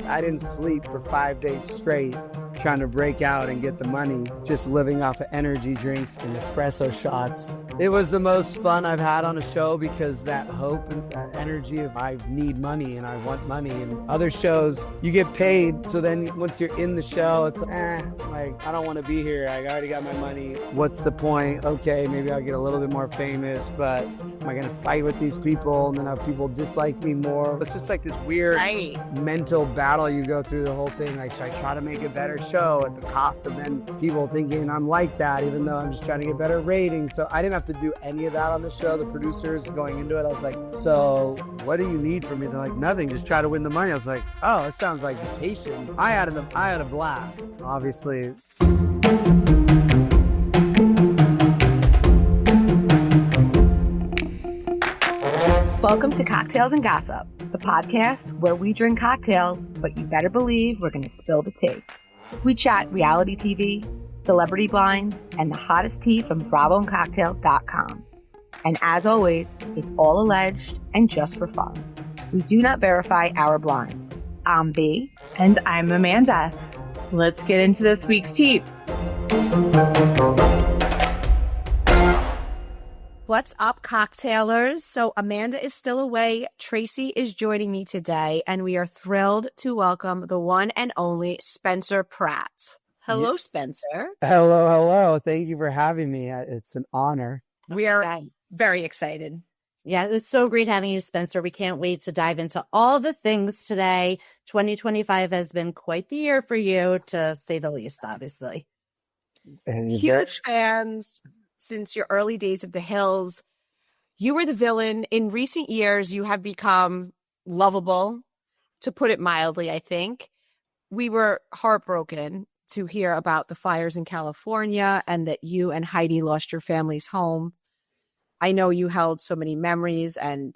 I didn't sleep for 5 days straight trying to break out and get the money, just living off of energy drinks and espresso shots. It was the most fun I've had on a show because that hope and that energy of I need money and I want money. And other shows, you get paid. So then once you're in the show, it's like, I don't want to be here. I already got my money. What's the point? Okay, maybe I'll get a little bit more famous, but am I going to fight with these people and then have people dislike me more? It's just like this weird mental battle you go through the whole thing. Like, should I try to make a better show at the cost of then people thinking I'm like that, even though I'm just trying to get better ratings? So I didn't have to do any of that on the show. The producers going into it, I was like, so what do you need from me? They're like, nothing, just try to win the money. I was like, oh, it sounds like vacation. I had a blast, obviously. Welcome to Cocktails and Gossip, the podcast where we drink cocktails, but you better believe we're going to spill the tea. We chat reality TV, celebrity blinds, and the hottest tea from BravoandCocktails.com. And as always, it's all alleged and just for fun. We do not verify our blinds. I'm B. And I'm Amanda. Let's get into this week's tea. What's up, cocktailers? So Amanda is still away. Tracy is joining me today, and we are thrilled to welcome the one and only Spencer Pratt. Hello, Spencer. Hello. Thank you for having me. It's an honor. We are very excited. Yeah, it's so great having you, Spencer. We can't wait to dive into all the things today. 2025 has been quite the year for you, to say the least, obviously. Huge fans. Since your early days of The Hills, you were the villain. In recent years, you have become lovable, to put it mildly, I think. We were heartbroken to hear about the fires in California and that you and Heidi lost your family's home. I know you held so many memories, and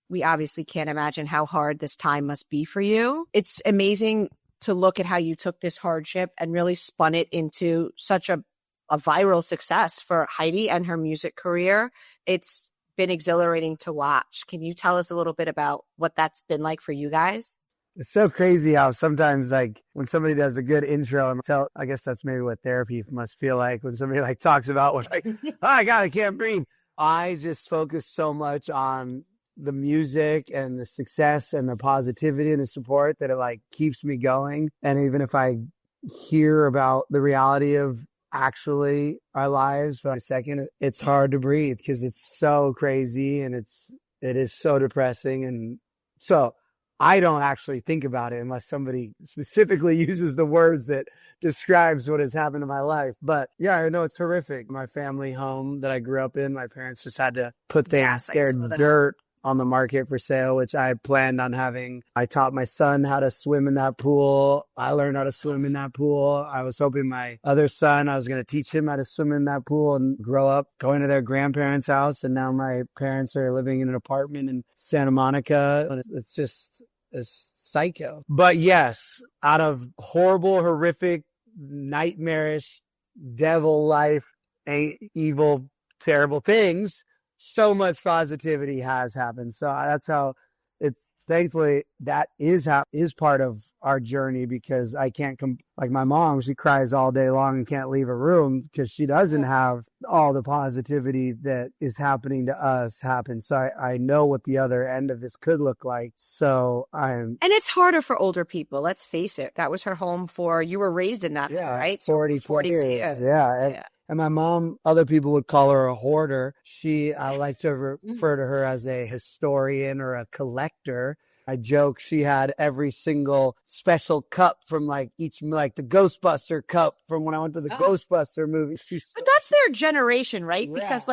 we obviously can't imagine how hard this time must be for you. It's amazing to look at how you took this hardship and really spun it into such a viral success for Heidi and her music career. It's been exhilarating to watch. Can you tell us a little bit about what that's been like for you guys? It's so crazy how sometimes, like, when somebody does a good intro, and I guess that's maybe what therapy must feel like when somebody like talks about what, like, oh my God, I can't breathe. I just focus so much on the music and the success and the positivity and the support that it like keeps me going. And even if I hear about the reality of actually our lives for a second, it's hard to breathe because it's so crazy and it is so depressing. And so I don't actually think about it unless somebody specifically uses the words that describes what has happened in my life. But yeah, I know it's horrific. My family home that I grew up in, my parents just had to put their dirt on the market for sale, which I planned on having. I taught my son how to swim in that pool. I learned how to swim in that pool. I was hoping my other son, I was going to teach him how to swim in that pool and grow up going to their grandparents' house. And now my parents are living in an apartment in Santa Monica. It's just, it's psycho. But yes, out of horrible, horrific, nightmarish, devil life, evil, terrible things, so much positivity has happened. So that's how it's, thankfully that is part of our journey, because I can't like my mom, she cries all day long and can't leave a room because she doesn't have all the positivity that is happening to us happen. So I know what the other end of this could look like. So and it's harder for older people. Let's face it. That was her home you were raised in that, right? 40 years. Yeah. And my mom, other people would call her a hoarder. I like to refer to her as a historian or a collector. I joke she had every single special cup from like the Ghostbuster cup from when I went to the Ghostbuster movie. But that's their generation, right? Yeah, because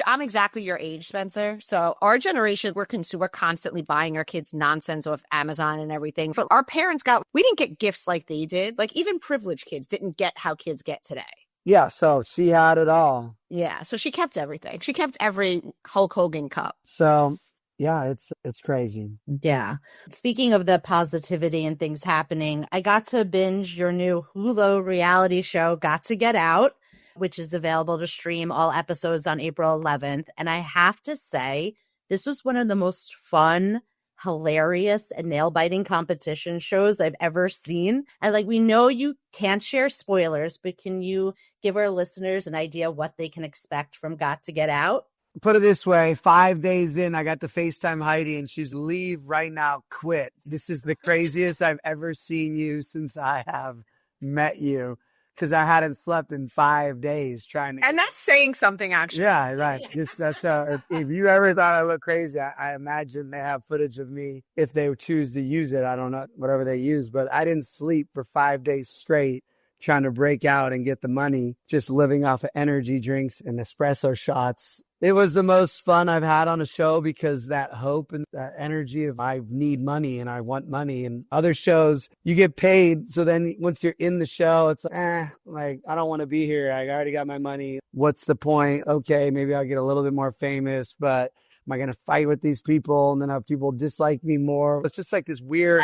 I'm exactly your age, Spencer. So our generation, we're constantly buying our kids nonsense off Amazon and everything. But our parents we didn't get gifts like they did. Like even privileged kids didn't get how kids get today. Yeah, so she had it all. Yeah, so she kept everything. She kept every Hulk Hogan cup. So yeah, it's crazy. Yeah. Speaking of the positivity and things happening, I got to binge your new Hulu reality show, Got to Get Out, which is available to stream all episodes on April 11th. And I have to say, this was one of the most fun hilarious and nail-biting competition shows I've ever seen. And like, we know you can't share spoilers, but can you give our listeners an idea what they can expect from Got to Get Out? Put it this way, 5 days in, I got to FaceTime Heidi and she's leave right now, quit. This is the craziest I've ever seen you since I have met you. Because I hadn't slept in 5 days trying to. And that's saying something, actually. Yeah, right. That's if you ever thought I looked crazy, I imagine they have footage of me if they choose to use it. I don't know, whatever they use. But I didn't sleep for 5 days straight trying to break out and get the money, just living off of energy drinks and espresso shots. It was the most fun I've had on a show because that hope and that energy of I need money and I want money. And other shows, you get paid. So then once you're in the show, it's like, I don't want to be here. I already got my money. What's the point? Okay, maybe I'll get a little bit more famous, but am I going to fight with these people and then have people dislike me more? It's just like this weird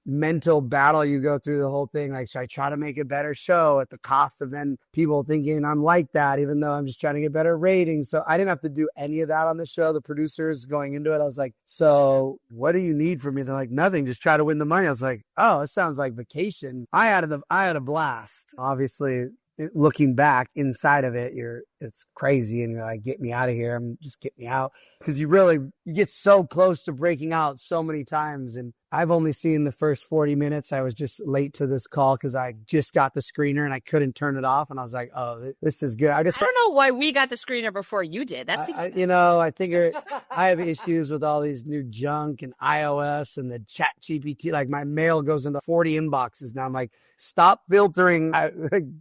mental battle you go through the whole thing. Like, should I try to make a better show at the cost of then people thinking I'm like that, even though I'm just trying to get better ratings? So I didn't have to do any of that on the show. The producers going into it, I was like, so what do you need from me? They're like, nothing, just try to win the money. I was like, oh, it sounds like vacation. I had a blast. Obviously, looking back inside of it, it's crazy and you're like, get me out of here. Just get me out. Because you get so close to breaking out so many times. And I've only seen the first 40 minutes. I was just late to this call because I just got the screener and I couldn't turn it off. And I was like, oh, this is good. I don't know why we got the screener before you did. That's I think I have issues with all these new junk and iOS and the chat GPT. Like my mail goes into 40 inboxes now. I'm like, stop filtering.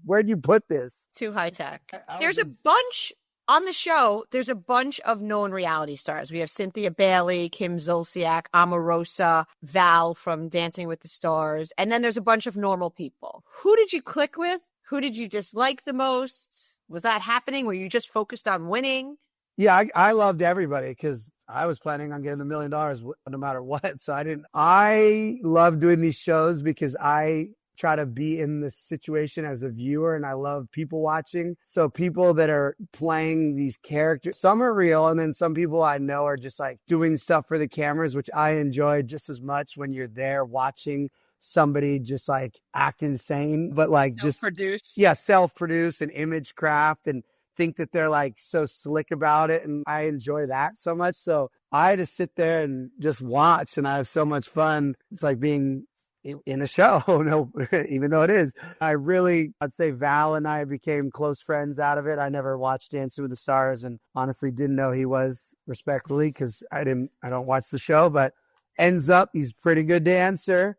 Where'd you put this? Too high tech. There's a bunch on the show. There's a bunch of known reality stars. We have Cynthia Bailey, Kim Zolciak, Omarosa, Val from Dancing with the Stars. And then there's a bunch of normal people. Who did you click with? Who did you dislike the most? Was that happening? Were you just focused on winning? Yeah, I loved everybody because I was planning on getting $1 million no matter what. So I love doing these shows because I try to be in the situation as a viewer and I love people watching. So people that are playing these characters, some are real and then some people I know are just like doing stuff for the cameras, which I enjoy just as much when you're there watching somebody just like act insane, but like self-produce. Self-produce and image craft and think that they're like so slick about it. And I enjoy that so much. So I just sit there and just watch and I have so much fun. It's like being in a show, no, even though it is. I'd say Val and I became close friends out of it. I never watched Dancing with the Stars and honestly didn't know he was, respectfully, because I don't watch the show, but ends up he's a pretty good dancer.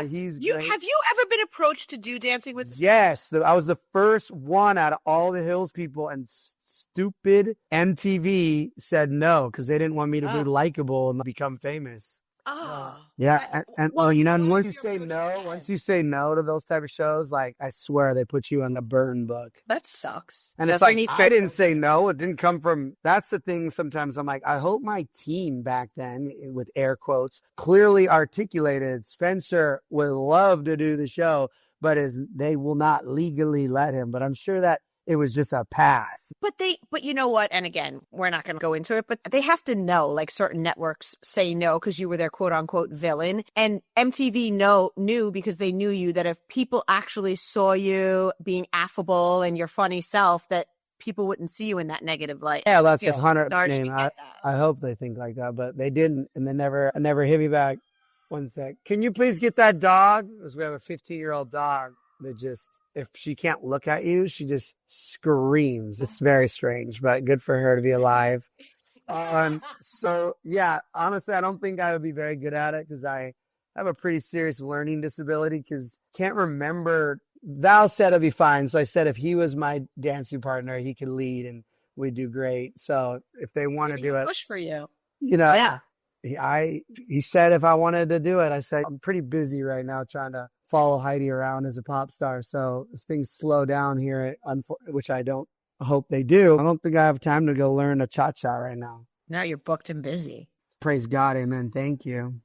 He's great. Have you ever been approached to do Dancing with the Stars? Yes, I was the first one out of all the Hills people, and stupid MTV said no because they didn't want me to be likable and become famous. Oh, yeah. And once you say no to those type of shows, like I swear they put you on the burn book. That sucks. And it's like, I didn't say no. It didn't come from, that's the thing. Sometimes I'm like, I hope my team back then, with air quotes, clearly articulated Spencer would love to do the show, but they will not legally let him. But I'm sure that it was just a pass. But you know what? And again, we're not going to go into it, but they have to know, like certain networks say no because you were their quote unquote villain. And MTV knew because they knew you that if people actually saw you being affable and your funny self, that people wouldn't see you in that negative light. Yeah, that's 100 name. I hope they think like that, but they didn't. And they never hit me back. One sec. Can you please get that dog? Because we have a 15-year-old dog that just, if she can't look at you, she just screams. It's very strange, but good for her to be alive. So yeah, honestly, I don't think I would be very good at it because I have a pretty serious learning disability because can't remember. Val said it'd be fine. So I said, if he was my dancing partner, he could lead and we'd do great. So if they want to do it, push for you, yeah. He said if I wanted to do it, I said, I'm pretty busy right now trying to follow Heidi around as a pop star. So if things slow down here, which I don't hope they do, I don't think I have time to go learn a cha-cha right now. Now you're booked and busy. Praise God. Amen. Thank you.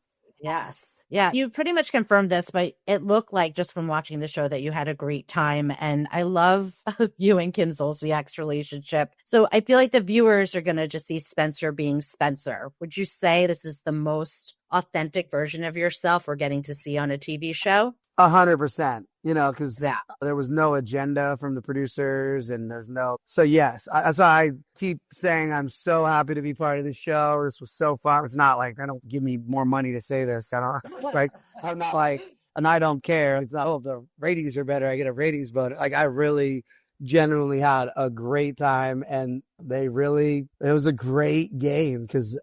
Yes. Yeah. You pretty much confirmed this, but it looked like just from watching the show that you had a great time. And I love you and Kim Zolciak's relationship. So I feel like the viewers are going to just see Spencer being Spencer. Would you say this is the most authentic version of yourself we're getting to see on a TV show? 100%, because there was no agenda from the producers and so yes, that's why I keep saying I'm so happy to be part of the show. This was so fun. It's not like, they don't give me more money to say this. I don't like, I'm not like, and I don't care. It's not, if the ratings are better, I get a ratings bonus. Like, I really genuinely had a great time, and it was a great game because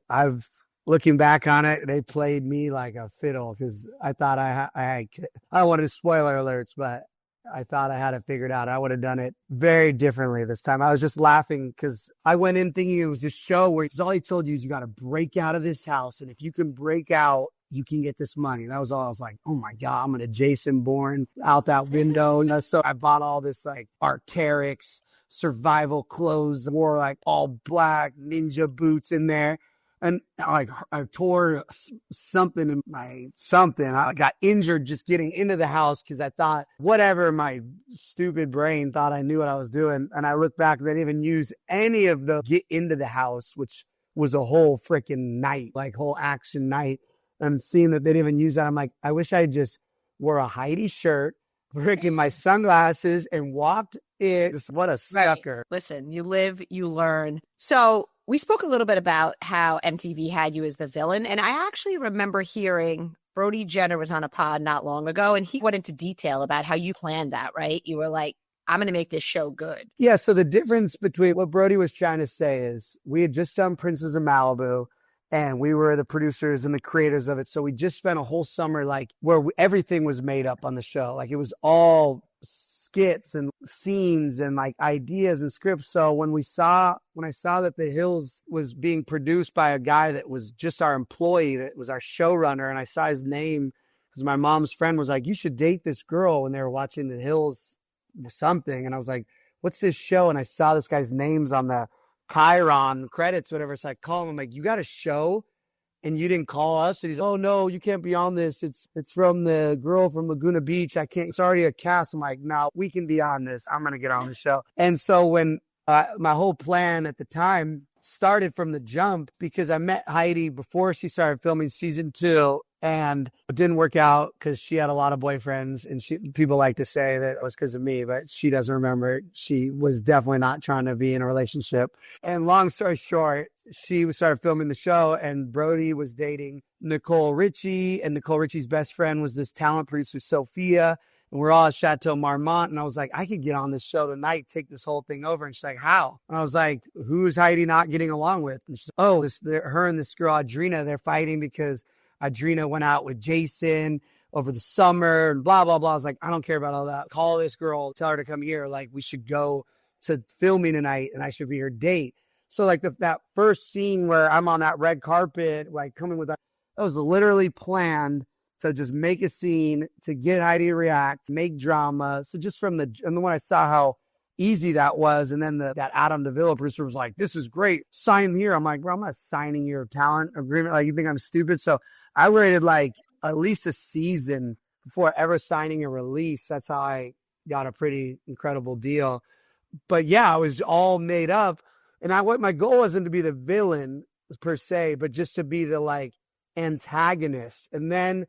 looking back on it, they played me like a fiddle because I thought I don't want to spoiler alerts, but I thought I had it figured out. I would have done it very differently this time. I was just laughing because I went in thinking it was this show where all he told you is you got to break out of this house. And if you can break out, you can get this money. That was all. I was like, oh my God, I'm going to Jason Bourne out that window. And so I bought all this like Arc'teryx survival clothes, wore like all black ninja boots in there. And like I tore something in I got injured just getting into the house because I thought whatever, my stupid brain thought I knew what I was doing. And I look back, they didn't even use any of the get into the house, which was a whole freaking night, like whole action night. And seeing that they didn't even use that, I'm like, I wish I just wore a Heidi shirt, freaking my sunglasses, and walked in. What a sucker. Right. Listen, you live, you learn. So we spoke a little bit about how MTV had you as the villain. And I actually remember hearing Brody Jenner was on a pod not long ago, and he went into detail about how you planned that, right? You were like, I'm going to make this show good. Yeah. So the difference between what Brody was trying to say is we had just done Princes of Malibu, and we were the producers and the creators of it. So we just spent a whole summer like where everything was made up on the show. Like, it was all skits and scenes and like ideas and scripts. So when I saw that The Hills was being produced by a guy that was just our employee, that was our showrunner, and I saw his name because my mom's friend was like, you should date this girl when they were watching The Hills or something. And I was like, what's this show? And I saw this guy's names on the Chiron credits, whatever. So I call him. I'm like, you got a show and you didn't call us? And he's, oh no, you can't be on this. It's from the girl from Laguna Beach. I can't. It's already a cast. I'm like, no, we can be on this. I'm gonna get on the show. And so when my whole plan at the time started from the jump, because I met Heidi before she started filming season 2. And it didn't work out because she had a lot of boyfriends, and people like to say that it was because of me, but she doesn't remember. She was definitely not trying to be in a relationship. And long story short, she started filming the show, and Brody was dating Nicole Richie, and Nicole Richie's best friend was this talent producer, Sophia. And we're all at Chateau Marmont. And I was like, I could get on this show tonight, take this whole thing over. And she's like, how? And I was like, who's Heidi not getting along with? And she's like, oh, her and this girl, Adrina, they're fighting because Adrina went out with Jason over the summer and blah, blah, blah. I was like, I don't care about all that. Call this girl, tell her to come here. Like, we should go to filming tonight and I should be her date. So like that first scene where I'm on that red carpet, like coming with that was literally planned to just make a scene to get Heidi to react, make drama. So just and then when I saw how easy that was, and then that Adam DeVille producer was like, this is great, sign here. I'm like, bro, I'm not signing your talent agreement. Like, you think I'm stupid? So I waited like at least a season before ever signing a release. That's how I got a pretty incredible deal. But yeah, it was all made up. And my goal wasn't to be the villain per se, but just to be the like antagonist. And then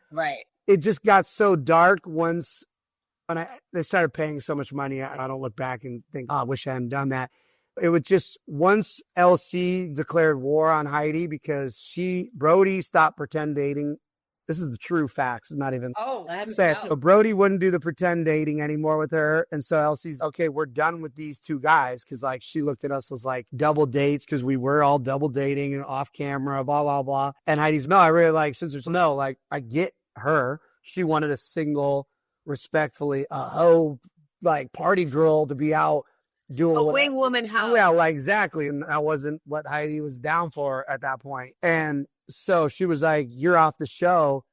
it just got so dark once when they started paying so much money. I don't look back and think, oh, I wish I hadn't done that. It was just once LC declared war on Heidi because Brody stopped pretend dating. This is the true facts. It's not even. Oh, that's so Brody wouldn't do the pretend dating anymore with her. And so LC's, okay, we're done with these two guys. Cause like she looked at us as like double dates because we were all double dating and off camera, blah, blah, blah. And Heidi's, no, I really like sisters. No, like I get her. She wanted a single, respectfully, like party girl to be out doing a wing woman house. Yeah, like exactly. And that wasn't what Heidi was down for at that point. And so she was like, you're off the show.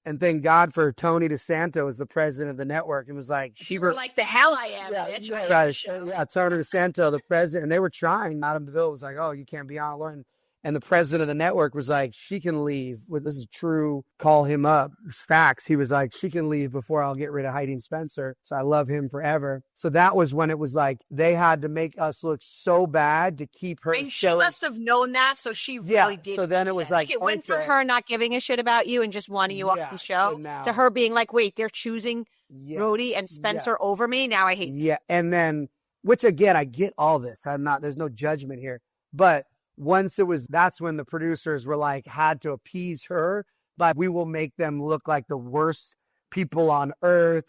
And thank God for Tony DeSanto as the president of the network. It was like, you were like, the hell I am, bitch. Right. Yeah, Tony DeSanto, the president. And they were trying. Adam DeVille was like, oh, you can't be on. And And the president of the network was like, she can leave. Well, this is true. Call him up. It's facts. He was like, she can leave before I'll get rid of Heidi and Spencer. So I love him forever. So that was when it was like, they had to make us look so bad to keep her. And she must have known that. So she really did. So then it was like, it went from her not giving a shit about you and just wanting you off the show to her being like, wait, they're choosing Rhodey and Spencer over me. Now I hate them. Yeah. And then, which again, I get all this. There's no judgment here. But once that's when the producers were like, had to appease her, but we will make them look like the worst people on earth.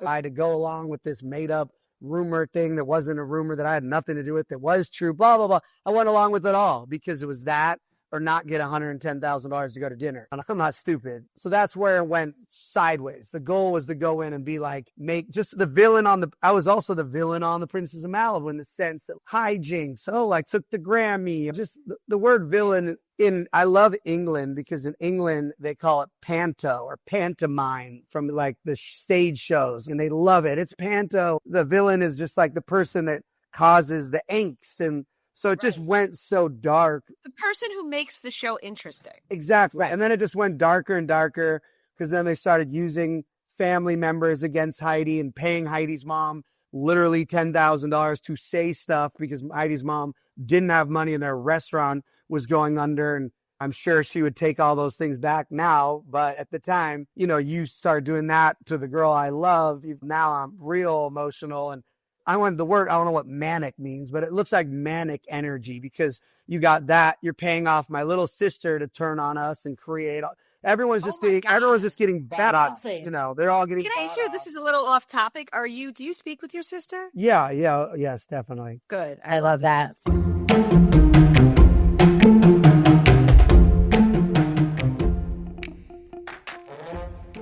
I had to go along with this made up rumor thing that wasn't a rumor, that I had nothing to do with, that was true, blah, blah, blah. I went along with it all because it was that or not get $110,000 to go to dinner. And I'm not stupid. So that's where it went sideways. The goal was to go in and be like, make just the villain I was also the villain on the Princess of Malibu in the sense that hijinks. Took the Grammy. Just the word villain I love England because in England, they call it panto or pantomime from like the stage shows and they love it. It's panto. The villain is just like the person that causes the angst. And so it just went so dark. The person who makes the show interesting. Exactly. Right. And then it just went darker and darker because then they started using family members against Heidi and paying Heidi's mom literally $10,000 to say stuff because Heidi's mom didn't have money and their restaurant was going under. And I'm sure she would take all those things back now. But at the time, you started doing that to the girl I love. Now I'm real emotional. And I want the word, I don't know what manic means, but it looks like manic energy because you got that. You're paying off my little sister to turn on us and create. Everyone's just getting bad. They're all getting. Can I ask you, this is a little off topic. Do you speak with your sister? Yes, definitely. Good. I love that.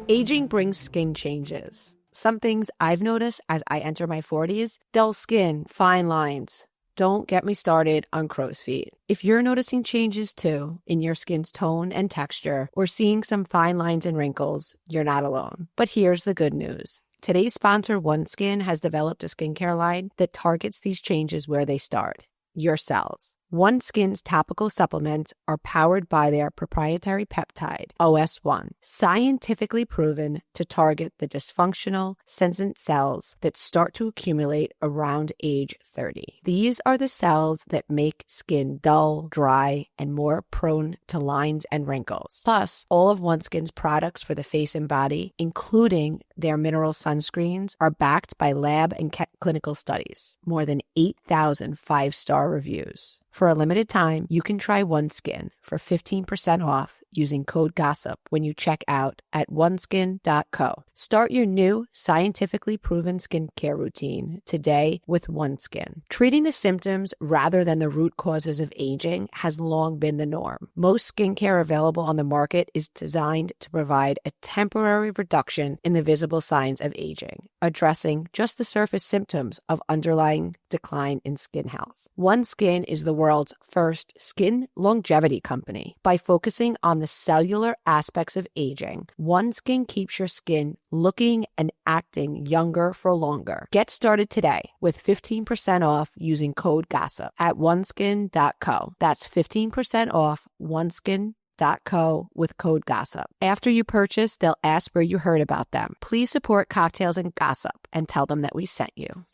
Aging brings skin changes. Some things I've noticed as I enter my 40s, dull skin, fine lines. Don't get me started on crow's feet. If you're noticing changes too in your skin's tone and texture or seeing some fine lines and wrinkles, you're not alone. But here's the good news. Today's sponsor, OneSkin, has developed a skincare line that targets these changes where they start, your cells. OneSkin's topical supplements are powered by their proprietary peptide, OS1, scientifically proven to target the dysfunctional, senescent cells that start to accumulate around age 30. These are the cells that make skin dull, dry, and more prone to lines and wrinkles. Plus, all of OneSkin's products for the face and body, including their mineral sunscreens, are backed by lab and clinical studies. More than 8,000 five-star reviews. For a limited time, you can try OneSkin for 15% off using code GOSSIP when you check out at oneskin.co. Start your new, scientifically proven skincare routine today with OneSkin. Treating the symptoms rather than the root causes of aging has long been the norm. Most skincare available on the market is designed to provide a temporary reduction in the visible signs of aging, addressing just the surface symptoms of underlying decline in skin health. OneSkin is the world's first skin longevity company. By focusing on the cellular aspects of aging, OneSkin keeps your skin looking and acting younger for longer. Get started today with 15% off using code GOSSIP at oneskin.co. That's 15% off oneskin.co with code GOSSIP. After you purchase, they'll ask where you heard about them. Please support Cocktails and Gossip and tell them that we sent you.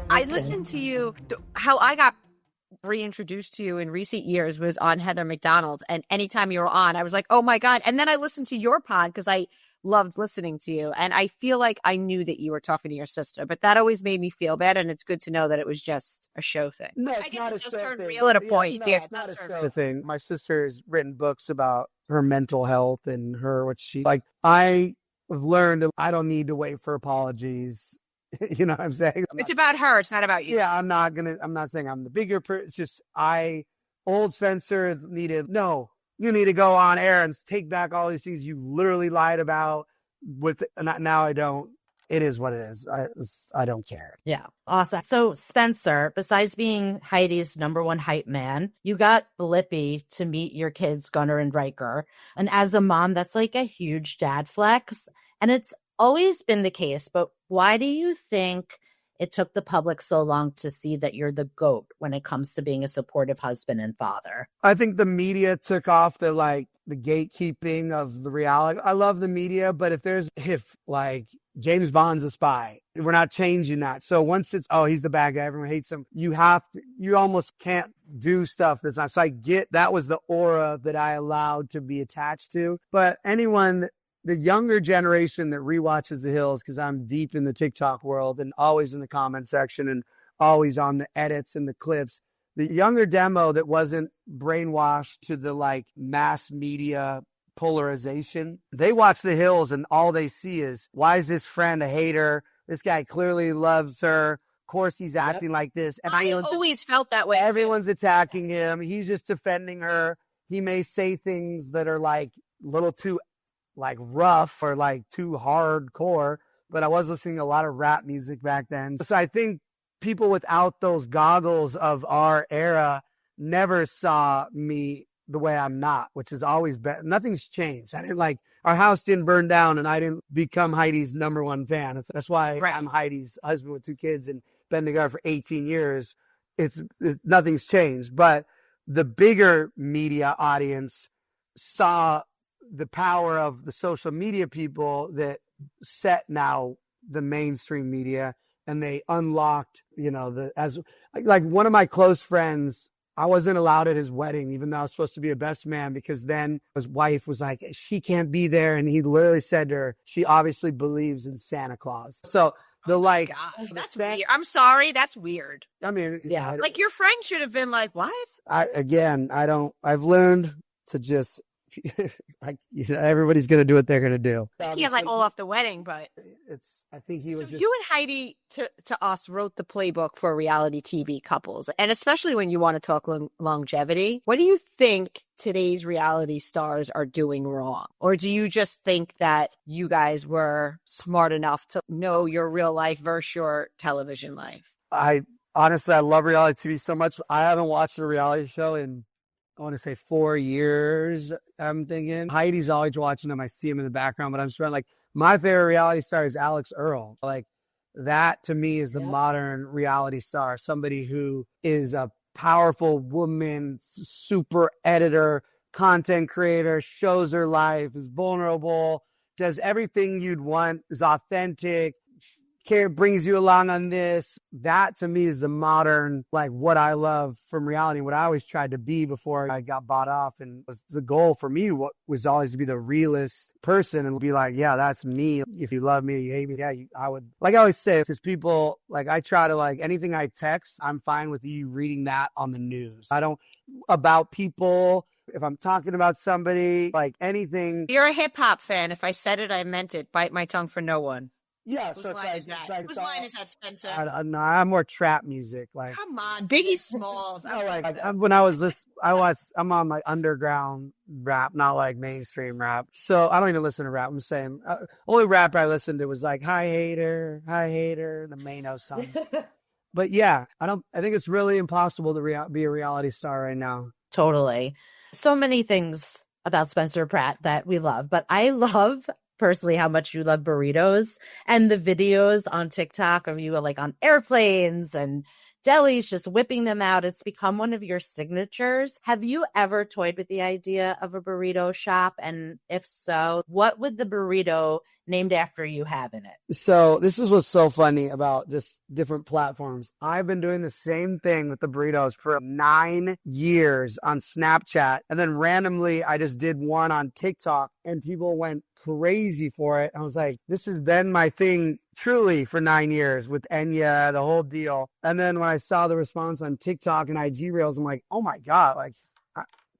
I listened to you. How I got reintroduced to you in recent years was on Heather McDonald. And anytime you were on, I was like, oh my God. And then I listened to your pod because I loved listening to you. And I feel like I knew that you were talking to your sister, but that always made me feel bad. And it's good to know that it was just a show thing. No, I guess not it just turned thing. real at a point. No, it's not a show thing. My sister has written books about her mental health and I have learned that I don't need to wait for apologies. You know what I'm saying? It's about her. It's not about you. Yeah, I'm not saying I'm the bigger person. It's just old Spencer needed, no, you need to go on air and take back all these things you literally lied about now I don't. It is what it is. I don't care. Yeah. Awesome. So Spencer, besides being Heidi's number one hype man, you got Blippi to meet your kids, Gunnar and Riker. And as a mom, that's like a huge dad flex. And it's always been the case, but why do you think it took the public so long to see that you're the GOAT when it comes to being a supportive husband and father? I think the media took off the gatekeeping of the reality. I love the media, but if James Bond's a spy, we're not changing that. So once it's, he's the bad guy, everyone hates him, you almost can't do stuff that's not. So I get that was the aura that I allowed to be attached to. But the younger generation that rewatches The Hills, because I'm deep in the TikTok world and always in the comment section and always on the edits and the clips, the younger demo that wasn't brainwashed to the mass media polarization, they watch The Hills and all they see is, why is this friend a hater? This guy clearly loves her. Of course he's acting like this. And I always felt that way. Everyone's attacking him. He's just defending her. He may say things that are a little too rough or too hardcore, but I was listening to a lot of rap music back then. So I think people without those goggles of our era never saw me the way I'm not, which is always better. Nothing's changed. I didn't our house didn't burn down and I didn't become Heidi's number one fan. That's why I'm Heidi's husband with 2 kids and been together for 18 years. Nothing's changed, but the bigger media audience saw the power of the social media people that set now the mainstream media, and they unlocked, one of my close friends, I wasn't allowed at his wedding, even though I was supposed to be a best man, because then his wife was like, she can't be there. And he literally said to her, she obviously believes in Santa Claus. So God, that's weird. I'm sorry. That's weird. I mean, yeah. Your friend should have been like, what? I've learned to just, everybody's going to do what they're going to do. He had all off the wedding, but I think he was just. You and Heidi to us wrote the playbook for reality TV couples. And especially when you want to talk longevity, what do you think today's reality stars are doing wrong? Or do you just think that you guys were smart enough to know your real life versus your television life? Honestly, I love reality TV so much. I haven't watched a reality show in, I want to say 4 years, I'm thinking. Heidi's always watching them. I see him in the background, but I'm just my favorite reality star is Alex Earl. That to me is the modern reality star. Somebody who is a powerful woman, super editor, content creator, shows her life, is vulnerable, does everything you'd want, is authentic, brings you along on this. That to me is the modern, what I love from reality, what I always tried to be before I got bought off. And was the goal for me was always to be the realest person and be yeah, that's me. If you love me, you hate me. Yeah, I would, I always say, because people, I try to anything I text, I'm fine with you reading that on the news. I don't, about people, if I'm talking about somebody, anything. You're a hip hop fan. If I said it, I meant it. Bite my tongue for no one. Yeah, Whose line is that? Whose line is that, Spencer? No, I'm more trap music. Come on, Biggie Smalls. When I was I'm on underground rap, not mainstream rap. So I don't even listen to rap. I'm saying only rap I listened to was Hi Hater, the Mano song. But yeah, I think it's really impossible to be a reality star right now. Totally. So many things about Spencer Pratt that we love, but I love personally how much you love burritos, and the videos on TikTok of you on airplanes and delis just whipping them out. It's become one of your signatures. Have you ever toyed with the idea of a burrito shop? And if so, what would the burrito named after you have in it? So this is what's so funny about just different platforms. I've been doing the same thing with the burritos for 9 years on Snapchat. And then randomly, I just did one on TikTok and people went crazy for it. I was like, this has been my thing truly for 9 years with Enya, the whole deal. And then when I saw the response on TikTok and IG Reels, I'm like, oh my God,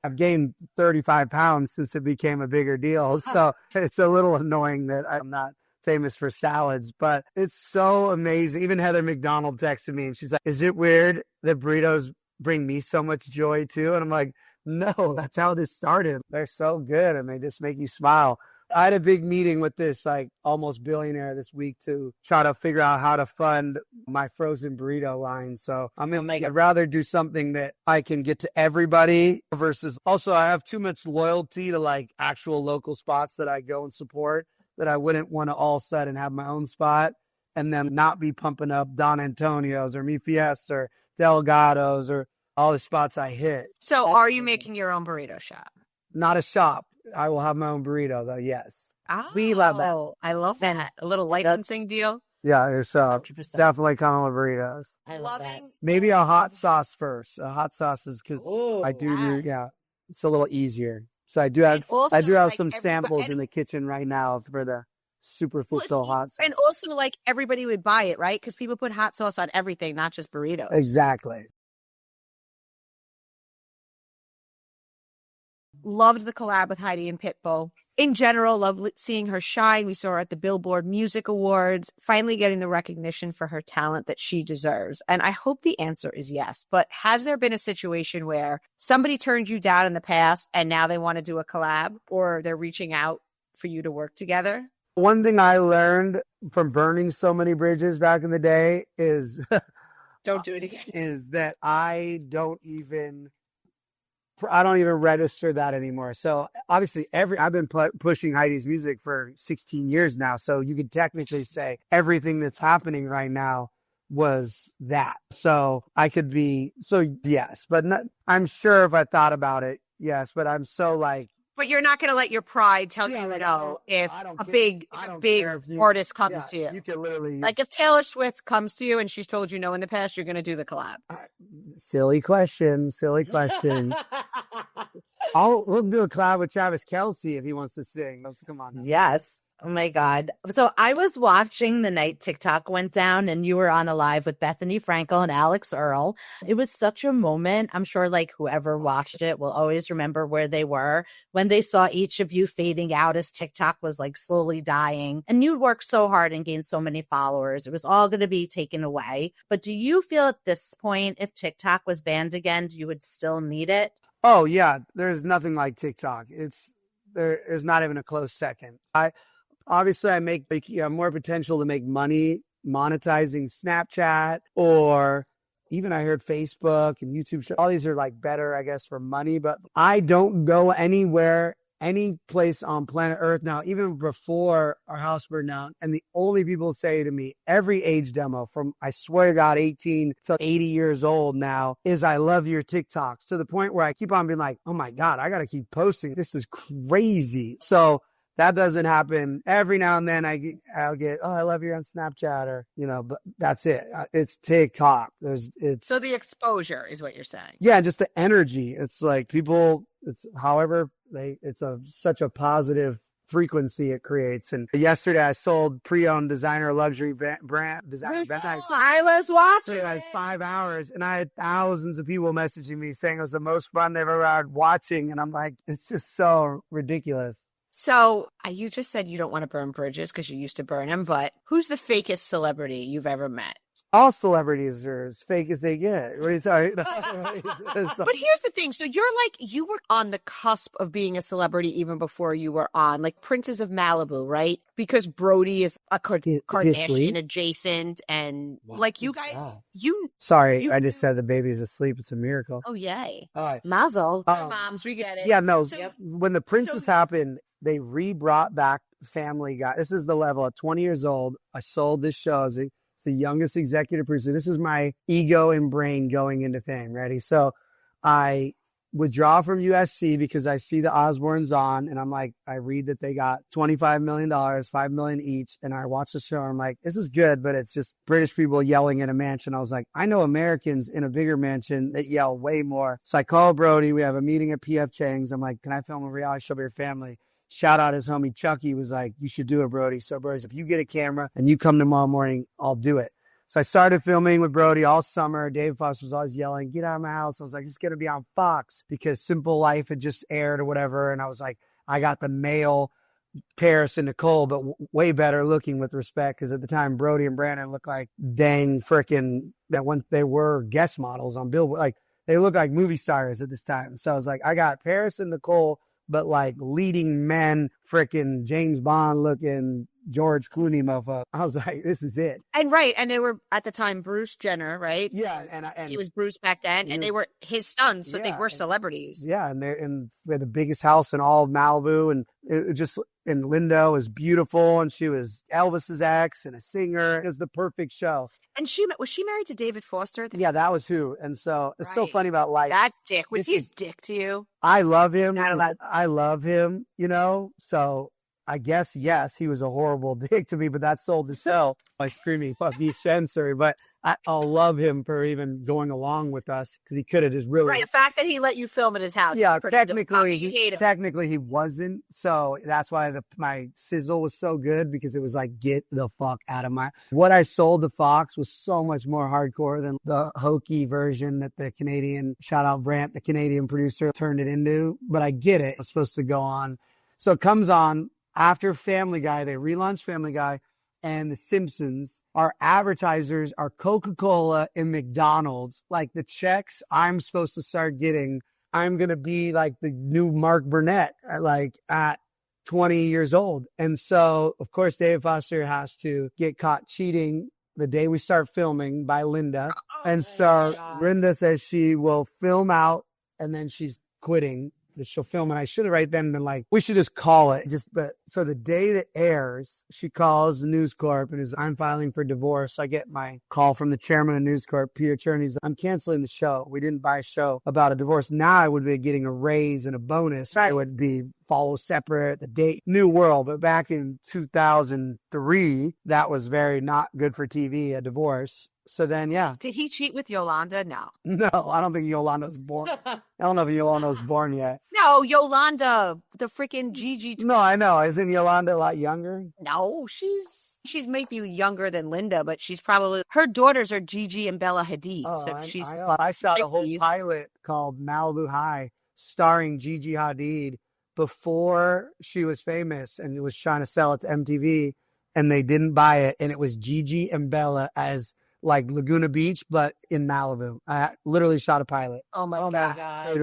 I've gained 35 pounds since it became a bigger deal. So it's a little annoying that I'm not famous for salads, but it's so amazing. Even Heather McDonald texted me and she's like, is it weird that burritos bring me so much joy too? And I'm like, no, that's how this started. They're so good and they just make you smile. I had a big meeting with this almost billionaire this week to try to figure out how to fund my frozen burrito line. So I'd rather do something that I can get to everybody versus also I have too much loyalty to actual local spots that I go and support. that I wouldn't want to all set and have my own spot and then not be pumping up Don Antonio's or Mi Fiesta or Delgado's or all the spots I hit. So are you making your own burrito shop? Not a shop. I will have my own burrito though, yes. Oh, We love that. I love that. A little licensing deal. Yeah, there's 100%. definitely coming with burritos. I love that. Maybe a hot sauce first. A hot sauce is because I do, yes. it's a little easier. So I do have And also, like, some samples in the kitchen right now for the superficial hot sauce. And also, like, everybody would buy it, right? Because people put hot sauce on everything, not just burritos. Exactly. Loved the collab with Heidi and Pitbull. In general, loved seeing her shine. We saw her at the Billboard Music Awards, finally getting the recognition for her talent that she deserves. And I hope the answer is yes. But has there been a situation where somebody turned you down in the past and now they want to do a collab, or they're reaching out for you to work together? One thing I learned from burning so many bridges back in the day is Don't do it again. is that I don't even register that anymore. So obviously I've been pushing Heidi's music for 16 years now. So you could technically say everything that's happening right now was that. So I could be, yes, but I'm sure if I thought about it, yes, but I'm so like, But you're not going to let your pride tell you no if a big artist comes to you. You can literally... Like if Taylor Swift comes to you and she's told you no in the past, you're going to do the collab. Silly question. We'll do a collab with Travis Kelce if he wants to sing. Come on now. Yes. Oh my God. So I was watching the night TikTok went down and you were on a live with Bethany Frankel and Alex Earl. It was such a moment. I'm sure like whoever watched it will always remember where they were when they saw each of you fading out as TikTok was like slowly dying. And you worked so hard and gained so many followers. It was all going to be taken away. But do you feel at this point, if TikTok was banned again, you would still need it? Oh yeah. There's nothing like TikTok. There's not even a close second. Obviously, I make more potential to make money monetizing Snapchat, or even I heard Facebook and YouTube. All these are like better, I guess, for money. But I don't go anywhere, any place on planet Earth now, even before our house burned down. And the only people say to me, every age demo from, I swear to God, 18 to 80 years old now, is I love your TikToks, to the point where I keep on being like, oh my God, I got to keep posting. This is crazy. So that doesn't happen. Every now and then I'll get, oh, I love you on Snapchat, or, but that's it. It's TikTok. So the exposure is what you're saying. Yeah. Just the energy. It's like people, such a positive frequency it creates. And yesterday I sold pre-owned designer luxury brand design bags. I was watching. It was 5 hours and I had thousands of people messaging me saying it was the most fun they've ever had watching. And I'm like, it's just so ridiculous. So you just said you don't want to burn bridges because you used to burn them, but who's the fakest celebrity you've ever met? All celebrities are as fake as they get. Sorry. But here's the thing. So you were on the cusp of being a celebrity even before you were on, like Princess of Malibu, right? Because Brody is a Kardashian adjacent, and like you guys, Sorry, I just said the baby's asleep. It's a miracle. Oh, yay. All right. Mazel. Moms, we get it. Yeah, no. When the Princess happened, they brought back Family Guy. This is the level. At 20 years old, I sold this show. It's the youngest executive producer. This is my ego and brain going into fame. Ready? So I withdraw from USC because I see the Osbournes on, and I'm like, I read that they got $25 million, $5 million each. And I watch the show and I'm like, this is good, but it's just British people yelling in a mansion. I was like, I know Americans in a bigger mansion that yell way more. So I call Brody. We have a meeting at PF Chang's. I'm like, can I film a reality show about your family? Shout out his homie Chucky was like, you should do it, Brody. So Brody, if you get a camera and you come tomorrow morning, I'll do it. So I started filming with Brody all summer. Dave Foster was always yelling, get out of my house. I was like, it's going to be on Fox because Simple Life had just aired or whatever. And I was like, I got the male Paris and Nicole, but way better looking with respect. Cause at the time, Brody and Brandon looked like dang frickin' that when they were guest models on Billboard, like they looked like movie stars at this time. So I was like, I got Paris and Nicole, but like leading men, frickin' James Bond looking George Clooney mofo. I was like, this is it. And right. And they were at the time Bruce Jenner, right? Yeah. And he was Bruce back then. And they were his sons. So they were celebrities. Yeah. And we had the biggest house in all of Malibu. And and Linda was beautiful. And she was Elvis's ex and a singer. It was the perfect show. And was she married to David Foster? Yeah, that was who. And so it's so funny about life. That dick. Was he a dick to you? I love him. Not allowed. I love him, so I guess, yes, he was a horrible dick to me, but that sold the show by screaming, fuck you, Spencer. But I'll love him for even going along with us because he could have just really. Right. The fact that he let you film at his house. Yeah, technically he wasn't. So that's why my sizzle was so good because it was like, get the fuck out of what I sold to Fox was so much more hardcore than the hokey version that the Canadian, shout out Pratt, the Canadian producer, turned it into. But I get it. It's supposed to go on. So it comes on after Family Guy. They relaunched Family Guy. And The Simpsons, our advertisers are Coca-Cola and McDonald's. Like the checks I'm supposed to start getting, I'm going to be like the new Mark Burnett at 20 years old. And so, of course, David Foster has to get caught cheating the day we start filming by Linda. And so Linda says she will film out and then she's quitting. That she'll film, and I should have right then been like, we should just call it. So the day that airs, she calls the News Corp and is, I'm filing for divorce. I get my call from the chairman of News Corp, Peter Cherney's, I'm canceling the show. We didn't buy a show about a divorce. Now I would be getting a raise and a bonus. It would be follow separate, the date, new world. But back in 2003, that was very not good for TV, a divorce. So then, yeah. Did he cheat with Yolanda? No. No, I don't think Yolanda's born. I don't know if Yolanda's born yet. No, Yolanda, the freaking Gigi. No, I know. Isn't Yolanda a lot younger? No, she's maybe younger than Linda, but she's probably, her daughters are Gigi and Bella Hadid. Oh, so I saw a whole pilot called Malibu High starring Gigi Hadid before she was famous and was trying to sell it to MTV and they didn't buy it. And it was Gigi and Bella as like Laguna Beach, but in Malibu. I literally shot a pilot. Oh my God. Paid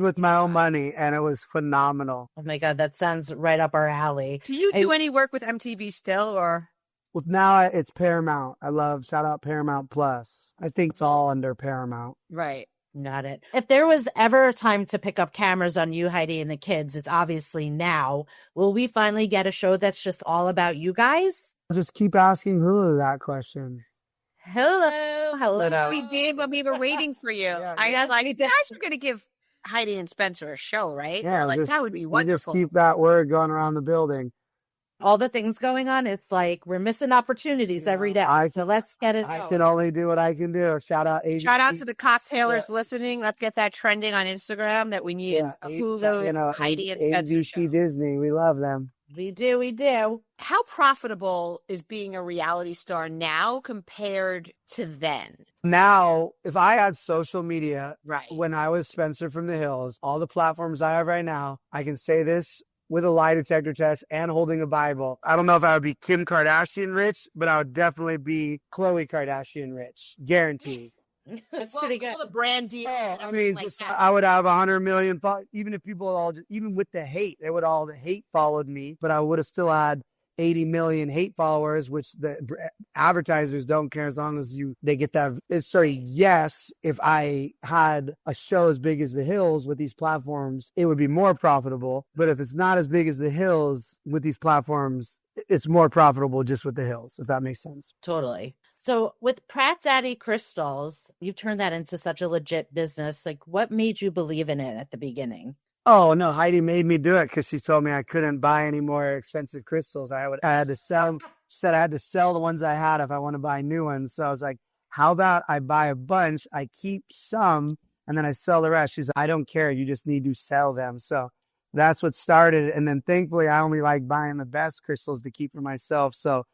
with my own money, and it was phenomenal. Oh my God, that sounds right up our alley. Do you do any work with MTV still, or? Well, now it's Paramount. Shout out Paramount Plus. I think it's all under Paramount. Right. Got it. If there was ever a time to pick up cameras on you, Heidi, and the kids, it's obviously now. Will we finally get a show that's just all about you guys? Just keep asking Hulu that question. Hello. We did, but we were waiting for you. I was like, you guys were going to give Heidi and Spencer a show, right? Yeah, that would be wonderful. Just keep that word going around the building. All the things going on, it's like we're missing opportunities every day. So let's get it. I can only do what I can do. Shout out to the cocktailers listening. Let's get that trending on Instagram that we need a Hulu, Heidi and Spencer ABC Disney. We love them. We do. How profitable is being a reality star now compared to then? Now, if I had social media when I was Spencer from the Hills, all the platforms I have right now, I can say this with a lie detector test and holding a Bible. I don't know if I would be Kim Kardashian rich, but I would definitely be Khloe Kardashian rich. Guaranteed. That's pretty good. The brand deal. I mean, I would have 100 million, even if people even with the hate, the hate followed me, but I would have still had 80 million hate followers, which the advertisers don't care as long as they get that. So yes, if I had a show as big as The Hills with these platforms, it would be more profitable. But if it's not as big as The Hills with these platforms, it's more profitable just with The Hills, if that makes sense. Totally. So with Pratt Daddy Crystals, you've turned that into such a legit business. Like, what made you believe in it at the beginning? Oh, no, Heidi made me do it because she told me I couldn't buy any more expensive crystals. I had to sell. She said I had to sell the ones I had if I want to buy new ones. So I was like, how about I buy a bunch, I keep some, and then I sell the rest. She's like, I don't care. You just need to sell them. So that's what started. And then thankfully, I only like buying the best crystals to keep for myself. So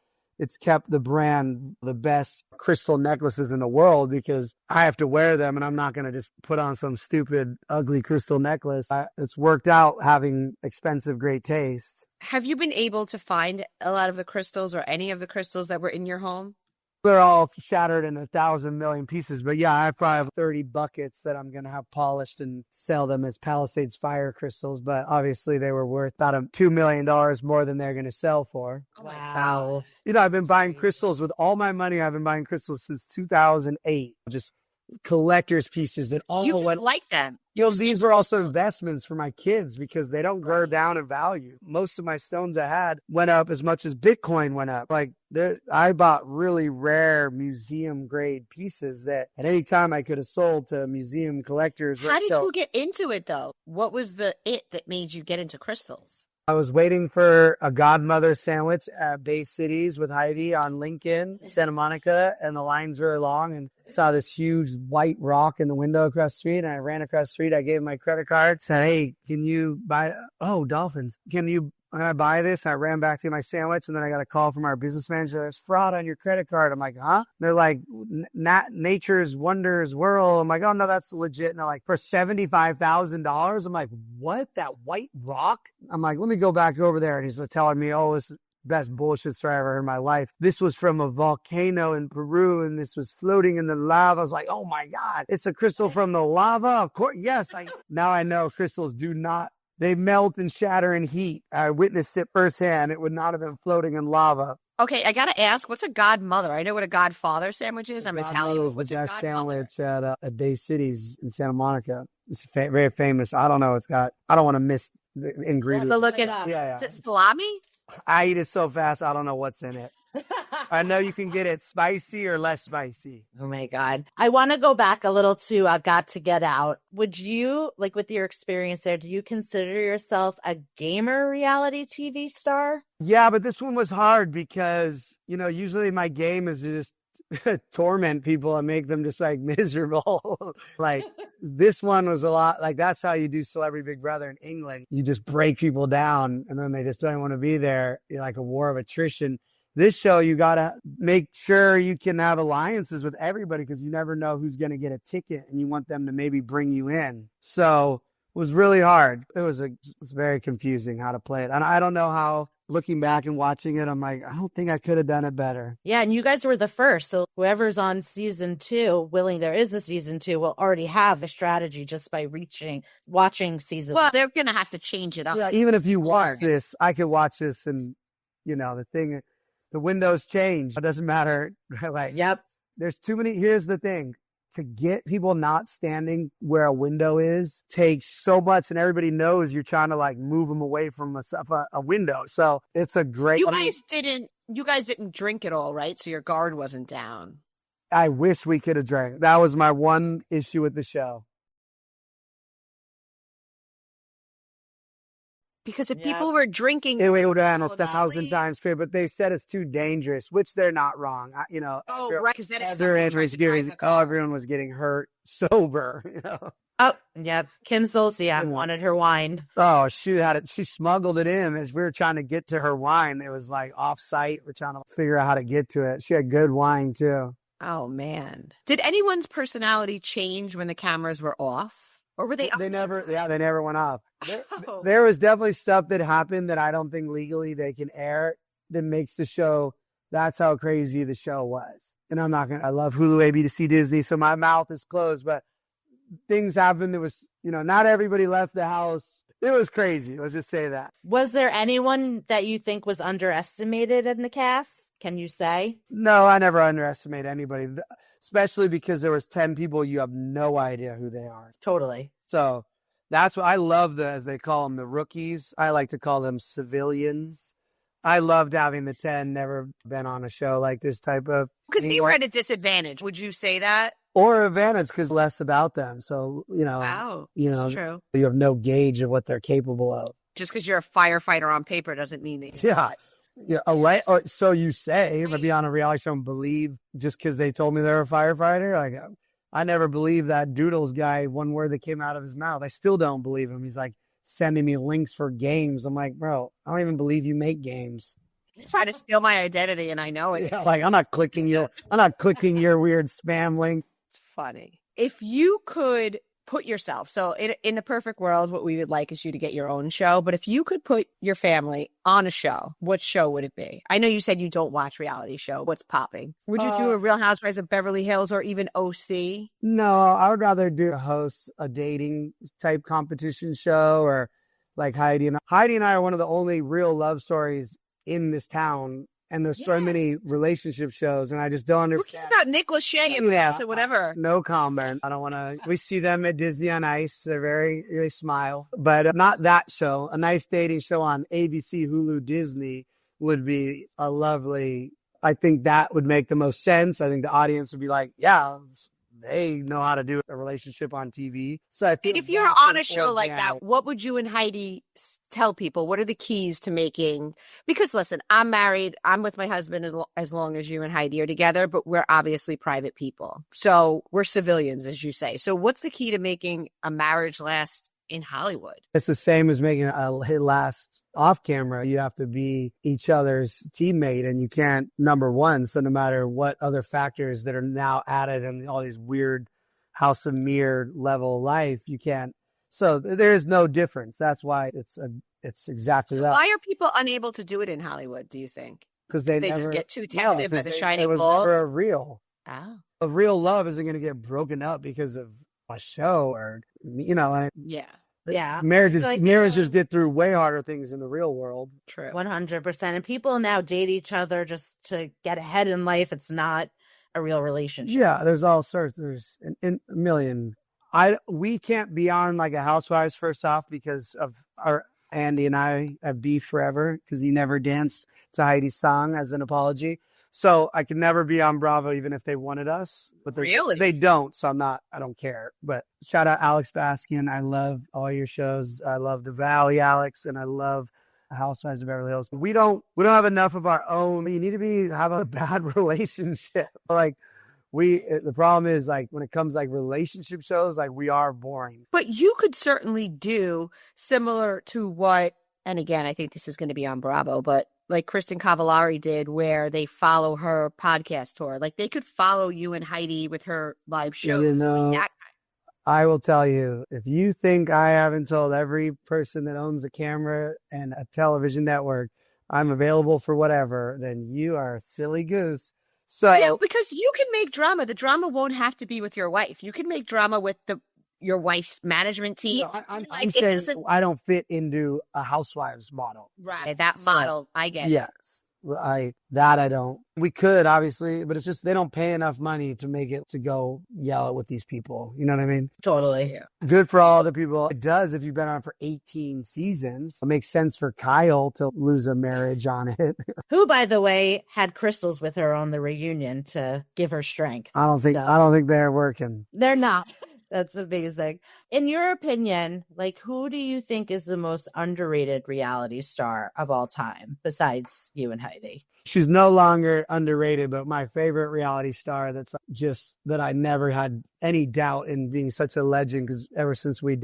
it's kept the brand the best crystal necklaces in the world because I have to wear them and I'm not going to just put on some stupid, ugly crystal necklace. It's worked out having expensive, great taste. Have you been able to find a lot of the crystals or any of the crystals that were in your home? They're all shattered in 1,000 million pieces. But yeah, I probably have 30 buckets that I'm going to have polished and sell them as Palisades fire crystals. But obviously they were worth about $2 million more than they're going to sell for. Wow. You know, I've been buying crystals with all my money. I've been buying crystals since 2008. Just collector's pieces that all You just went like them. You know, these were also investments for my kids because they don't go down in value. Most of my stones I had went up as much as Bitcoin went up. Like I bought really rare museum grade pieces that at any time I could have sold to museum collectors. How did you get into it though? What was it that made you get into crystals? I was waiting for a Godmother sandwich at Bay Cities with Heidi on Lincoln, Santa Monica, and the line's really long, and saw this huge white rock in the window across the street, and I ran across the street. I gave him my credit card, said, hey, can you buy, dolphins, can I buy this? I ran back to get my sandwich, and then I got a call from our business manager. There's fraud on your credit card. I'm like, huh? They're like, Nature's Wonders World. I'm like, oh, no, that's legit. And they're like, for $75,000? I'm like, what? That white rock? I'm like, let me go back over there. And he's telling me, oh, this is the best bullshit story I ever heard in my life. This was from a volcano in Peru, and this was floating in the lava. I was like, oh, my God, it's a crystal from the lava? Of course. Yes. Now I know crystals do not. They melt and shatter in heat. I witnessed it firsthand. It would not have been floating in lava. Okay, I gotta ask, what's a godmother? I know what a godfather sandwich is. I'm Italian. It's the best sandwich at Bay Cities in Santa Monica. It's very famous. I don't know. I don't want to miss the ingredients. So look it up. Yeah. Is it salami? I eat it so fast, I don't know what's in it. I know you can get it spicy or less spicy. Oh my God. I want to go back a little to Got to Get Out. Would you, like with your experience there, do you consider yourself a gamer reality TV star? Yeah, but this one was hard because, usually my game is just torment people and make them just like miserable. Like this one was a lot like that's how you do Celebrity Big Brother in England. You just break people down and then they just don't want to be there. You're like a war of attrition. This show, you got to make sure you can have alliances with everybody because you never know who's going to get a ticket and you want them to maybe bring you in. So it was really hard. It was very confusing how to play it. And I don't know how, looking back and watching it, I'm like, I don't think I could have done it better. Yeah, and you guys were the first. So whoever's on season 2, willing there is a season 2, will already have a strategy just by watching season 1. Well, they're going to have to change it up. Yeah, even if you watch this, I could watch this and, the windows change. It doesn't matter. Like, yep. There's too many. Here's the thing. To get people not standing where a window is takes so much, and everybody knows you're trying to like move them away from a window. So it's a great. You guys didn't drink at all, right? So your guard wasn't down. I wish we could have drank. That was my one issue with the show. Because if people were drinking, it would have 1,000 times fair, but they said it's too dangerous, which they're not wrong. Oh, right, because that is everyone was getting hurt sober. Oh, yeah. Kim Solcia wanted her wine. Oh, she had it. She smuggled it in as we were trying to get to her wine. It was like off site. We're trying to figure out how to get to it. She had good wine too. Oh man! Did anyone's personality change when the cameras were off? Or were they? They never went off. There was definitely stuff that happened that I don't think legally they can air that makes the show. That's how crazy the show was. And I love Hulu, ABC, Disney, so my mouth is closed, but things happened. There was, not everybody left the house. It was crazy. Let's just say that. Was there anyone that you think was underestimated in the cast? Can you say? No, I never underestimate anybody. Especially because there was 10 people, you have no idea who they are. Totally. So that's what I love, as they call them, the rookies. I like to call them civilians. I loved having the 10 never been on a show like this type of. Because they were at a disadvantage. Would you say that? Or advantage because less about them. So, wow, that's true. You have no gauge of what they're capable of. Just because you're a firefighter on paper doesn't mean that. Yeah. Yeah, so you say, if I be on a reality show and believe just because they told me they're a firefighter, like I never believed that Doodles guy, one word that came out of his mouth. I still don't believe him. He's like sending me links for games. I'm like, bro, I don't even believe you make games. You try to steal my identity and I know it. Yeah, like I'm not clicking your weird spam link. It's funny. If you could put yourself. So in the perfect world, what we would like is you to get your own show. But if you could put your family on a show, what show would it be? I know you said you don't watch reality show. What's popping? Would you do a Real Housewives of Beverly Hills or even OC? No, I would rather host a dating type competition show, or like Heidi and I are one of the only real love stories in this town. And there's so many relationship shows, and I just don't understand. Who cares about Nick Lachey and Pratt or whatever? No comment. I don't want to. We see them at Disney on Ice. They smile. But not that show. A nice dating show on ABC, Hulu, Disney would be a lovely. I think that would make the most sense. I think the audience would be like, yeah, they know how to do a relationship on TV. So I think if you're on a show like that, what would you and Heidi tell people? What are the keys to making? Because listen, I'm married. I'm with my husband as long as you and Heidi are together, but we're obviously private people. So we're civilians, as you say. So what's the key to making a marriage last in Hollywood? It's the same as making a hit last off camera. You have to be each other's teammate, and you can't number one. So no matter what other factors that are now added and all these weird House of Mirror level life, you can't. So there is no difference. That's why it's exactly that. Why are people unable to do it in Hollywood, do you think? Because they never, just get too tempted by the shiny ball. It was never real. Oh. A real love isn't going to get broken up because of a show, or marriages get through way harder things in the real world. True. 100%. And people now date each other just to get ahead in life. It's not a real relationship. Yeah, there's all sorts. There's a million. We can't be on like a Housewives first off because of our Andy and I have beef forever because he never danced to Heidi's song as an apology. So I could never be on Bravo even if they wanted us. But they don't, so I don't care. But shout out Alex Baskin. I love all your shows. I love The Valley, Alex, and I love Housewives of Beverly Hills. We don't have enough of our own. You need to have a bad relationship. Like the problem is like when it comes like relationship shows, like we are boring. But you could certainly do similar to what, and again, I think this is going to be on Bravo, but like Kristen Cavallari did, where they follow her podcast tour. Like they could follow you and Heidi with her live shows. I will tell you, if you think I haven't told every person that owns a camera and a television network I'm available for whatever, then you are a silly goose. So because you can make drama. The drama won't have to be with your wife. You can make drama with your wife's management team. No, I'm saying I don't fit into a Housewives model. Right. That model, I get. Yes. I don't. We could, obviously, but it's just they don't pay enough money to make it to go yell with these people. You know what I mean? Totally. Yeah. Good for all the people. It does if you've been on for 18 seasons. It makes sense for Kyle to lose a marriage on it. Who, by the way, had crystals with her on the reunion to give her strength. I don't think they're working. They're not. That's amazing. In your opinion, like, who do you think is the most underrated reality star of all time besides you and Heidi? She's no longer underrated, but my favorite reality star that's just that I never had any doubt in being such a legend, because ever since we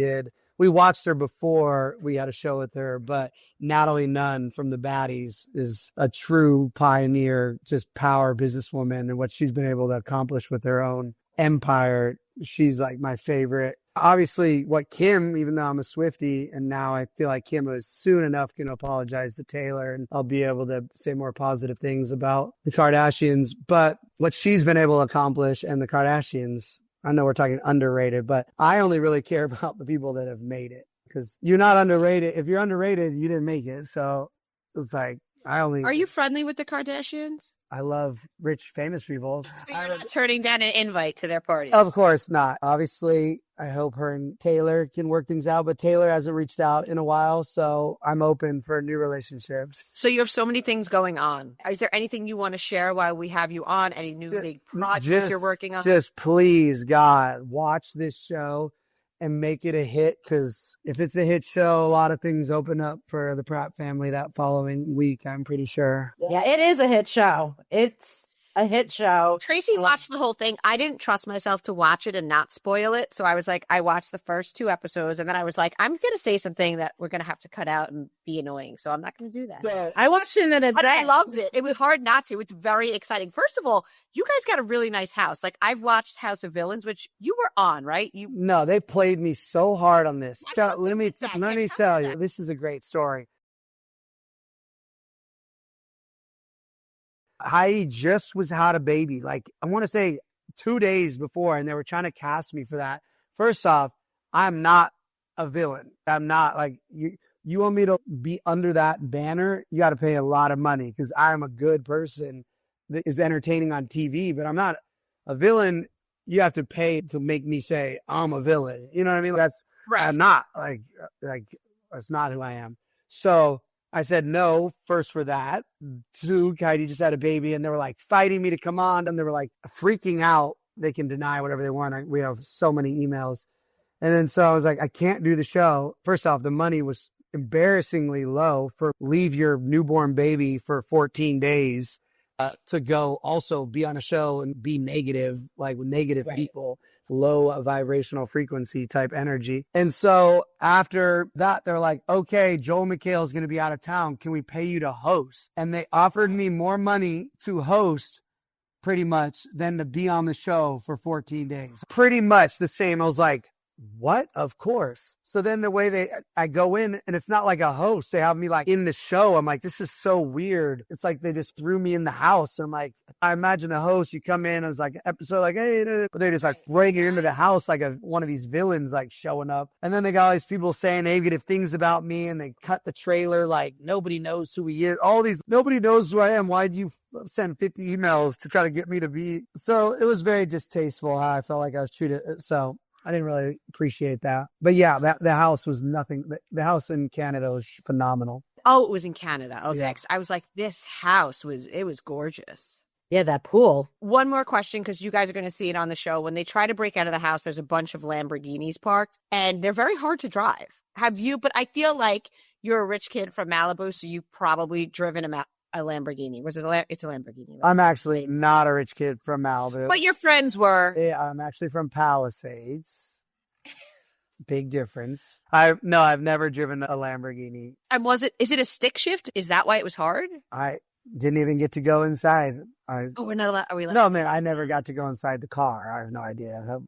watched her before we had a show with her, but Natalie Nunn from The Baddies is a true pioneer, just power businesswoman, and what she's been able to accomplish with her own empire. She's like my favorite. Obviously, Kim, even though I'm a Swiftie, and now I feel like Kim is soon enough going to apologize to Taylor, and I'll be able to say more positive things about the Kardashians. But what she's been able to accomplish, and the Kardashians, I know we're talking underrated, but I only really care about the people that have made it, because you're not underrated. If you're underrated, you didn't make it. So it's like, Are you friendly with the Kardashians? I love rich, famous people. So you're not turning down an invite to their parties? Of course not. Obviously, I hope her and Taylor can work things out, but Taylor hasn't reached out in a while, so I'm open for new relationships. So you have so many things going on. Is there anything you want to share while we have you on? Any new big projects you're working on? Just please, God, watch this show and make it a hit, because if it's a hit show, a lot of things open up for the Pratt family that following week, I'm pretty sure. Yeah, it is a hit show. a hit show. Tracy watched the whole thing. I didn't trust myself to watch it and not spoil it. So I was like, I watched the first 2 episodes and then I was like, I'm going to say something that we're going to have to cut out and be annoying. So I'm not going to do that. I watched it in a day. But I loved it. It was hard not to. It's very exciting. First of all, you guys got a really nice house. Like, I've watched House of Villains, which you were on, right? No, they played me so hard on this. Let me tell you, this is a great story. Heidi just had a baby, like I want to say 2 days before, and they were trying to cast me for that. First off, I'm not a villain. I'm not like you. You want me to be under that banner? You got to pay a lot of money because I'm a good person that is entertaining on TV, but I'm not a villain. You have to pay to make me say I'm a villain. You know what I mean? That's right. I'm not like that's not who I am. So I said no first for that. 2, Heidi just had a baby and they were like fighting me to come on and they were like freaking out. They can deny whatever they want. We have so many emails. And then so I was like, I can't do the show. First off, the money was embarrassingly low for leave your newborn baby for 14 days to go also be on a show and be negative, like with negative people, low vibrational frequency type energy. And so after that, they're like, okay, Joel McHale is going to be out of town. Can we pay you to host? And they offered me more money to host pretty much than to be on the show for 14 days. Pretty much the same. I was like, what? Of course. So then the way I go in and it's not like a host. They have me like in the show. I'm like, this is so weird. It's like they just threw me in the house. I'm like, I imagine a host, you come in as like an episode like, hey, but they just like bring you into the house like one of these villains like showing up. And then they got all these people saying negative things about me and they cut the trailer like nobody knows who he is. Nobody knows who I am. Why'd you send 50 emails to try to get me to be? So it was very distasteful how I felt like I was treated. So I didn't really appreciate that. But yeah, the house was nothing. The house in Canada was phenomenal. Oh, it was in Canada. Okay. Yeah. I was like, this house was gorgeous. Yeah, that pool. One more question, because you guys are going to see it on the show. When they try to break out of the house, there's a bunch of Lamborghinis parked, and they're very hard to drive. But I feel like you're a rich kid from Malibu, so you've probably driven a Lamborghini. It's a Lamborghini. Right? I'm actually not a rich kid from Malibu. But your friends were. Yeah, I'm actually from Palisades. Big difference. I've never driven a Lamborghini. And is it a stick shift? Is that why it was hard? I didn't even get to go inside. We're not allowed. Are we allowed? No, man, I never got to go inside the car. I have no idea.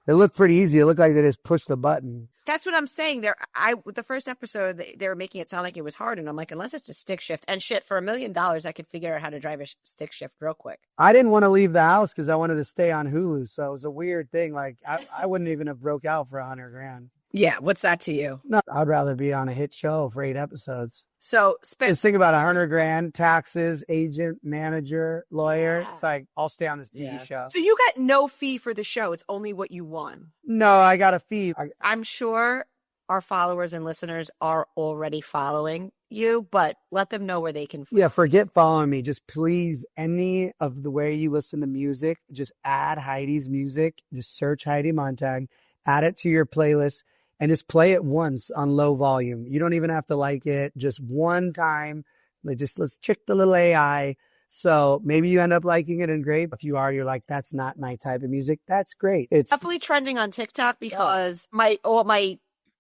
It looked pretty easy. It looked like they just pushed the button. That's what I'm saying. The first episode, they were making it sound like it was hard. And I'm like, unless it's a stick shift. And shit, for $1 million, I could figure out how to drive a stick shift real quick. I didn't want to leave the house because I wanted to stay on Hulu. So it was a weird thing. Like, I wouldn't even have broke out for $100,000. Yeah. What's that to you? No, I'd rather be on a hit show for 8 episodes. So just think about $100,000, taxes, agent, manager, lawyer. Yeah. It's like, I'll stay on this TV show. So you got no fee for the show. It's only what you won. No, I got a fee. I'm sure our followers and listeners are already following you, but let them know where they can. Yeah, forget following me. Just please, any of the way you listen to music, just add Heidi's music. Just search Heidi Montag, add it to your playlist. And just play it once on low volume. You don't even have to like it. Just one time. Let's trick the little AI. So maybe you end up liking it and great. If you are, you're like, that's not my type of music. That's great. It's definitely trending on TikTok because my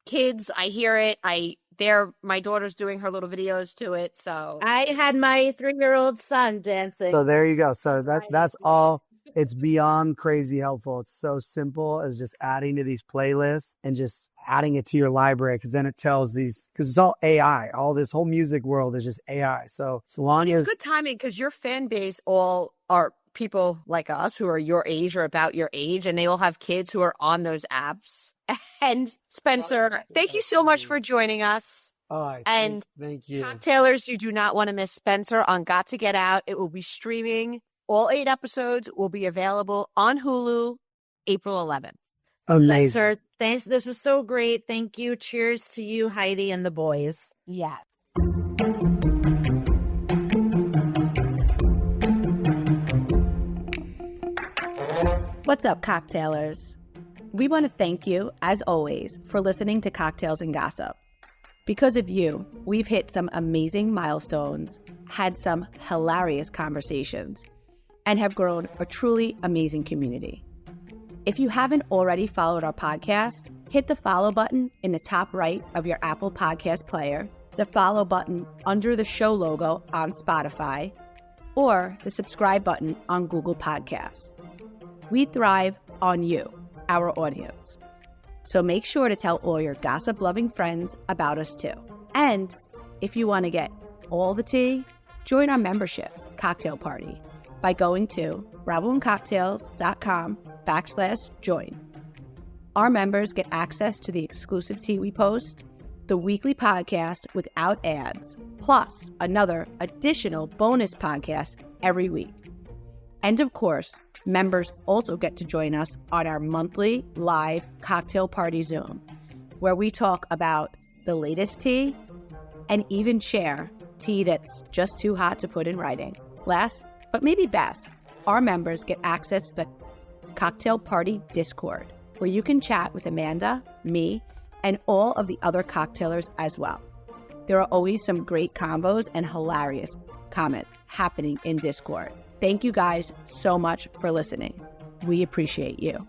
kids, I hear it. My daughter's doing her little videos to it. So I had my 3-year-old son dancing. So there you go. So that's all. It's beyond crazy helpful. It's so simple as just adding to these playlists and just adding it to your library, because then it tells because it's all AI. All this whole music world is just AI. So long as it's good timing, because your fan base all are people like us who are your age or about your age, and they all have kids who are on those apps. And Spencer, thank you so much for joining us. And thank you. Cocktailers, you do not want to miss Spencer on Got to Get Out. It will be streaming. All 8 episodes will be available on Hulu April 11th. Amazing. Sir, thanks. This was so great. Thank you. Cheers to you, Heidi, and the boys. Yeah. What's up, cocktailers? We want to thank you, as always, for listening to Cocktails and Gossip. Because of you, we've hit some amazing milestones, had some hilarious conversations, and have grown a truly amazing community. If you haven't already followed our podcast, hit the follow button in the top right of your Apple Podcast player, the follow button under the show logo on Spotify, or the subscribe button on Google Podcasts. We thrive on you, our audience. So make sure to tell all your gossip-loving friends about us too. And if you want to get all the tea, join our membership cocktail party by going to bravoandcocktails.com/join. Our members get access to the exclusive tea we post, the weekly podcast without ads, plus another additional bonus podcast every week. And of course, members also get to join us on our monthly live cocktail party Zoom, where we talk about the latest tea and even share tea that's just too hot to put in writing. Last, but maybe best, our members get access to the Cocktail Party Discord, where you can chat with Amanda, me, and all of the other cocktailers as well. There are always some great combos and hilarious comments happening in Discord. Thank you guys so much for listening. We appreciate you.